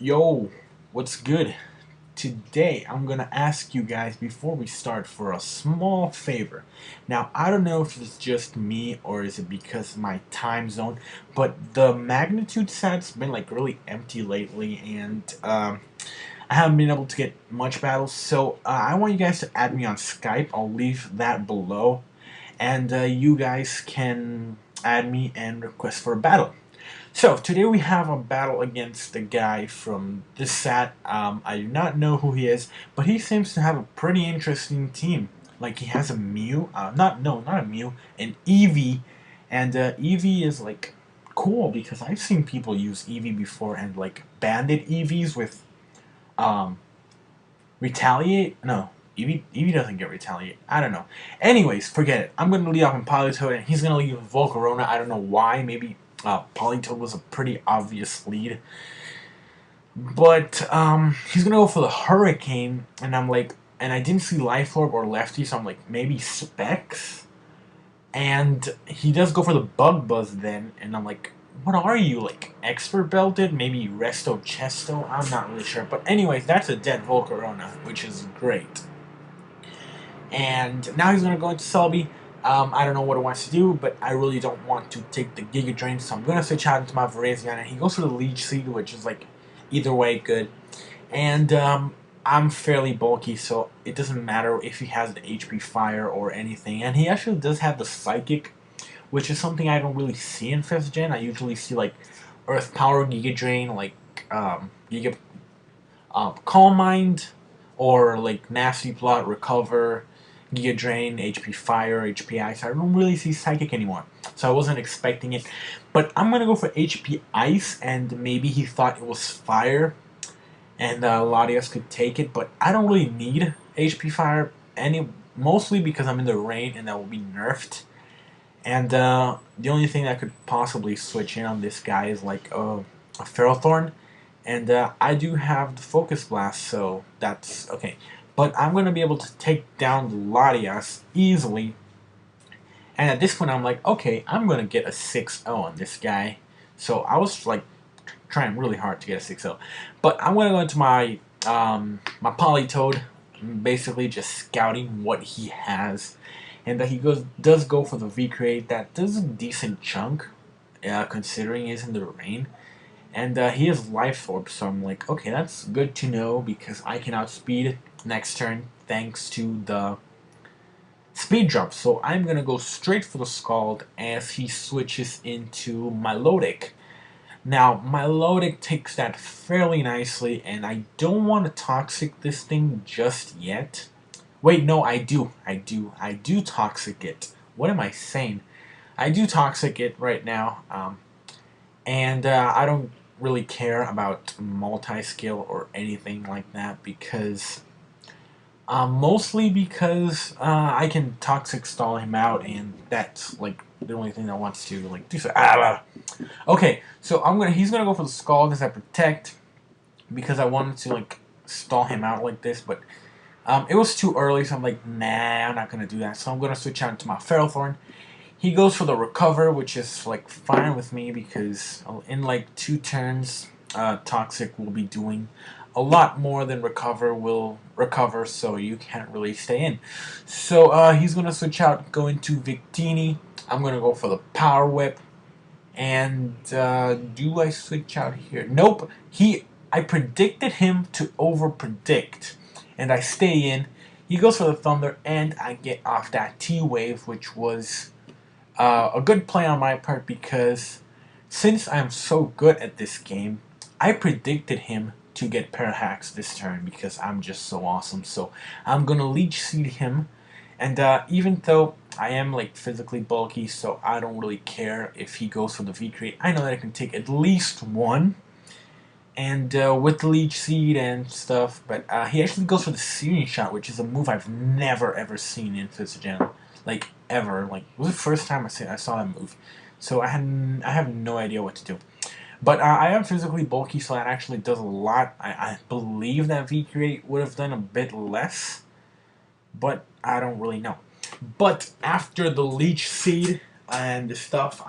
Yo, what's good? Today I'm gonna ask you guys before we start for a small favor. Now I don't know if it's just me or is it because of my time zone, but the magnitude set's been like really empty lately, and I haven't been able to get much battles. So I want you guys to add me on Skype. I'll leave that below, and you guys can add me and request for a battle. So today we have a battle against a guy from this set. I do not know who he is, but he seems to have a pretty interesting team. Like he has a Mew, not a Mew, an Eevee, and Eevee is like cool because I've seen people use Eevee before and like banded Eevees with um, retaliate. No, Eevee doesn't get retaliate. I don't know. Anyways, forget it. I'm gonna lead off in Politoed, and he's gonna lead with Volcarona. I don't know why. Maybe Politoed was a pretty obvious lead. But he's gonna go for the Hurricane, and I'm like, and I didn't see Life Orb or Lefty, so I'm like, maybe Specs. And he does go for the Bug Buzz then, and I'm like, what are you, like, Expert Belted? Maybe Resto Chesto? I'm not really sure. But anyways, that's a dead Volcarona, which is great. And now he's going to go into Selby. I don't know what it wants to do, but I really don't want to take the Giga Drain, so I'm going to switch out into my Virizion, and he goes for the Leech Seed, which is, like, either way good. And I'm fairly bulky, so it doesn't matter if he has the HP Fire or anything. And he actually does have the Psychic, which is something I don't really see in 5th Gen. I usually see, like, Earth Power, Giga Drain, like, Giga Calm Mind, or, like, Nasty Plot, Recover, Giga Drain, HP Fire, HP Ice. I don't really see Psychic anymore, so I wasn't expecting it. But I'm gonna go for HP Ice, and maybe he thought it was Fire, and Latias could take it, but I don't really need HP Fire, mostly because I'm in the rain, and that will be nerfed. And the only thing that could possibly switch in on this guy is like a Ferrothorn, and I do have the Focus Blast, so that's okay. But I'm going to be able to take down the Latias easily. And at this point, I'm like, okay, I'm going to get a 6-0 on this guy. So I was like trying really hard to get a 6-0. But I'm going to go into my my Politoed, basically just scouting what he has. And that he does go for the V-Create. That does a decent chunk, considering he's in the rain. And he has Life Orb, so I'm like, okay, that's good to know because I can outspeed next turn thanks to the speed drop. So I'm going to go straight for the Scald as he switches into Milotic. Now, Milotic takes that fairly nicely, and I don't want to Toxic this thing just yet. Wait, no, I do Toxic it. What am I saying? I do Toxic it right now, and I don't really care about multi-skill or anything like that because mostly because I can Toxic stall him out, and that's like the only thing that wants to like do so. Okay, so he's gonna go for the Scald as I protect because I wanted to like stall him out like this, but it was too early, so I'm like, nah, I'm not gonna do that. So I'm gonna switch out to my Ferrothorn. He goes for the Recover, which is like fine with me because in like 2 turns, Toxic will be doing a lot more than Recover will recover, so you can't really stay in. So he's gonna switch out, go into Victini. I'm gonna go for the Power Whip, and do I switch out here? Nope. I predicted him to over predict, and I stay in. He goes for the Thunder, and I get off that T-Wave, which was a good play on my part because since I'm so good at this game, I predicted him to get Parahacks this turn because I'm just so awesome. So I'm gonna Leech Seed him, and even though I am like physically bulky, so I don't really care if he goes for the V-Create. I know that I can take at least one, and with the Leech Seed and stuff, but he actually goes for the Searing Shot, which is a move I've never ever seen in 5th Gen. Like, ever. Like, it was the first time I saw that move. So I have no idea what to do. But I am physically bulky, so that actually does a lot. I believe that V-Create would have done a bit less, but I don't really know. But after the Leech Seed and the stuff,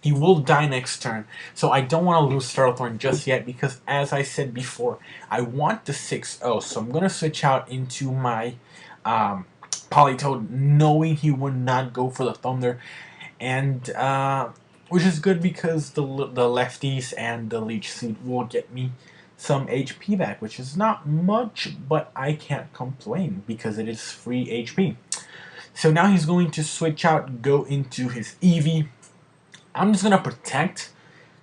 He will die next turn, so I don't want to lose Ferrothorn just yet because, as I said before, I want the 6-0. So I'm going to switch out into my Politoed, knowing he would not go for the Thunder, and which is good because the lefties and the Leech Seed will get me some HP back, which is not much, but I can't complain because it is free HP. So now he's going to switch out, go into his Eevee. I'm just going to protect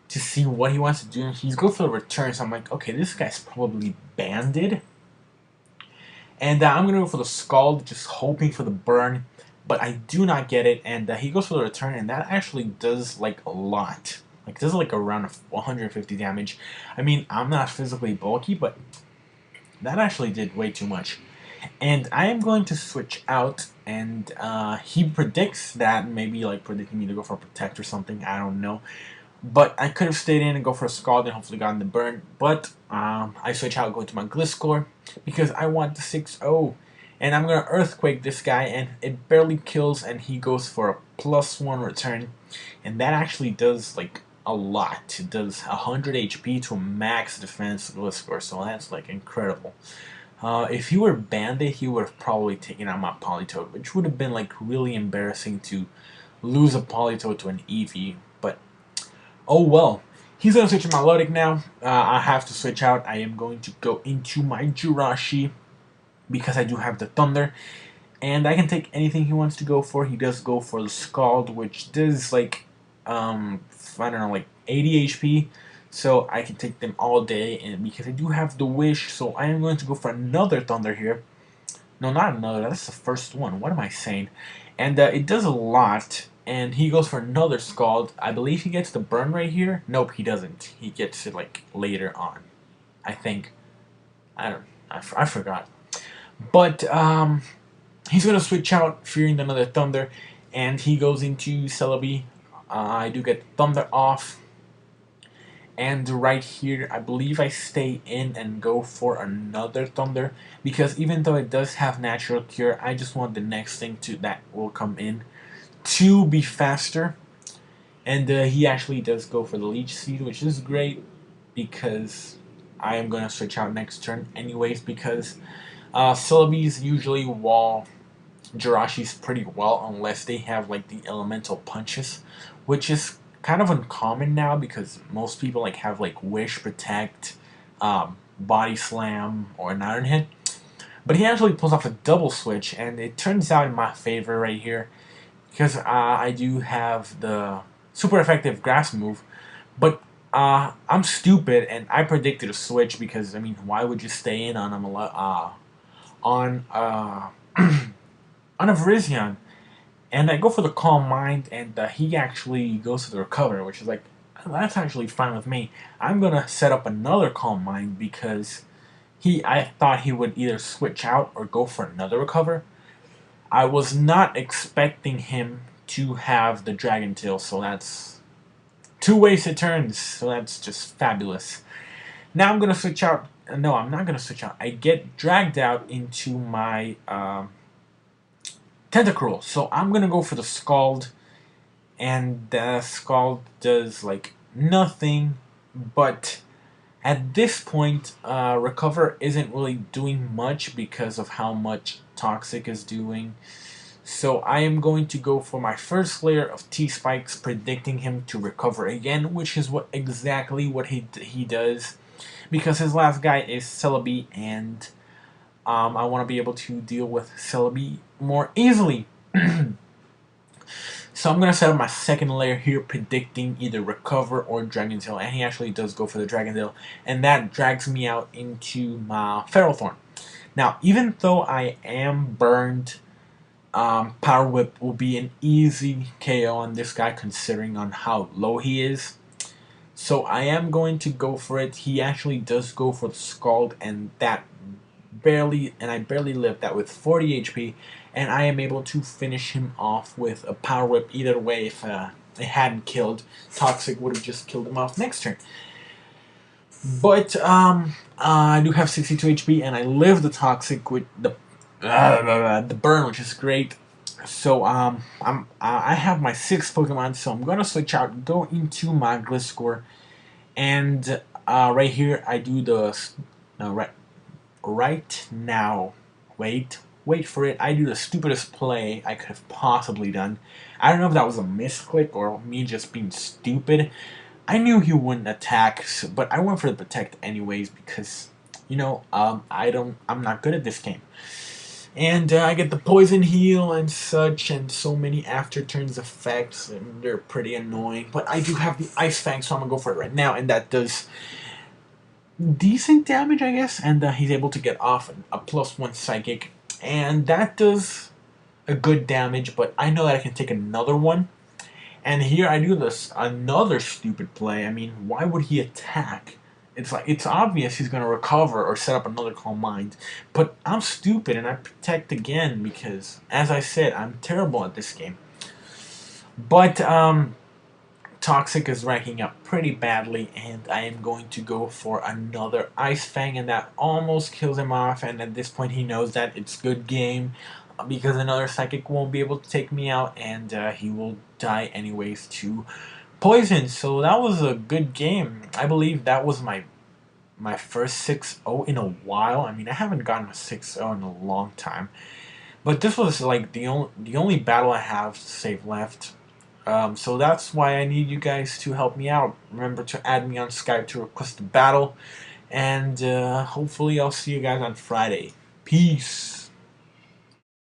to see what he wants to do. He's going for the return, so I'm like, okay, this guy's probably banded. And I'm going to go for the Scald, just hoping for the burn. But I do not get it, and he goes for the return, and that actually does, like, a lot. Like, does, like, around 150 damage. I mean, I'm not physically bulky, but that actually did way too much. And I am going to switch out, and he predicts that, maybe like predicting me to go for a Protect or something, I don't know. But I could have stayed in and go for a Scald and hopefully gotten the burn. But I switch out, go to my Gliscor, because I want the 6-0. And I'm going to Earthquake this guy, and it barely kills, and he goes for a +1 return. And that actually does, like, a lot. It does 100 HP to a max defense Gliscor, so that's, like, incredible. If he were banded, he would have probably taken out my Politoed, which would have been like really embarrassing to lose a Politoed to an Eevee. But oh well. He's gonna switch to my Luddic now. I have to switch out. I am going to go into my Jirachi because I do have the Thunder, and I can take anything he wants to go for. He does go for the Scald, which does like I don't know, like 80 HP. So I can take them all day, and because I do have the Wish, so I am going to go for another Thunder here. No, not another, that's the first one. What am I saying? And it does a lot, and he goes for another Scald. I believe he gets the burn right here. Nope, he doesn't. He gets it like later on, I think. I forgot. But he's going to switch out, fearing another Thunder, and he goes into Celebi. I do get Thunder off. And right here, I believe I stay in and go for another Thunder, because even though it does have Natural Cure, I just want the next thing that will come in to be faster. And he actually does go for the Leech Seed, which is great because I am going to switch out next turn anyways, because Celebi's usually wall Jirachis pretty well unless they have like the elemental punches, which is kind of uncommon now because most people like have like Wish, Protect, Body Slam, or an Iron Hit. But he actually pulls off a double switch, and it turns out in my favor right here because I do have the super effective Grass move. But I'm stupid, and I predicted a switch because, I mean, why would you stay in on on a Virizion? And I go for the Calm Mind, and he actually goes for the Recover, which is like, that's actually fine with me. I'm going to set up another Calm Mind because I thought he would either switch out or go for another Recover. I was not expecting him to have the Dragon Tail, so that's 2 wasted turns, so that's just fabulous. Now I'm going to switch out. No, I'm not going to switch out. I get dragged out into my Tentacruel, so I'm gonna go for the Scald, and the Scald does like nothing, but at this point Recover isn't really doing much because of how much Toxic is doing. So I am going to go for my first layer of T-Spikes, predicting him to recover again, which is exactly what he does, because his last guy is Celebi, and I want to be able to deal with Celebi more easily. So I'm going to set up my second layer here, predicting either Recover or Dragon Tail, and he actually does go for the Dragon Tail, and that drags me out into my Ferrothorn. Now, even though I am burned, Power Whip will be an easy KO on this guy considering on how low he is. So I am going to go for it. He actually does go for the Scald, and I barely lived that with 40 HP, and I am able to finish him off with a Power Whip. Either way, if it hadn't killed, Toxic would have just killed him off next turn. But I do have 62 HP, and I live the Toxic with the burn, which is great. So I have my 6 Pokemon, so I'm gonna switch out, go into my Gliscor, and right here I do the no, right now. Wait for it. I do the stupidest play I could have possibly done. I don't know if that was a misclick or me just being stupid. I knew he wouldn't attack, but I went for the protect anyways because I'm not good at this game. And I get the poison heal and such, and so many after turns effects, and they're pretty annoying. But I do have the Ice Fang, so I'm gonna go for it right now, and that does decent damage, I guess. And he's able to get off a +1 psychic, and that does a good damage. But I know that I can take another one. And here I do this another stupid play. I mean, why would he attack? It's obvious he's gonna recover or set up another Calm Mind. But I'm stupid and I protect again because, as I said, I'm terrible at this game. But Toxic is ranking up pretty badly, and I am going to go for another Ice Fang, and that almost kills him off. And at this point, he knows that it's good game because another Psychic won't be able to take me out, and he will die anyways to poison. So that was a good game. I believe that was my first 6-0 in a while. I mean, I haven't gotten a 6-0 in a long time, but this was like the only battle I have to save left. So that's why I need you guys to help me out. Remember to add me on Skype to request a battle, and hopefully I'll see you guys on Friday. Peace.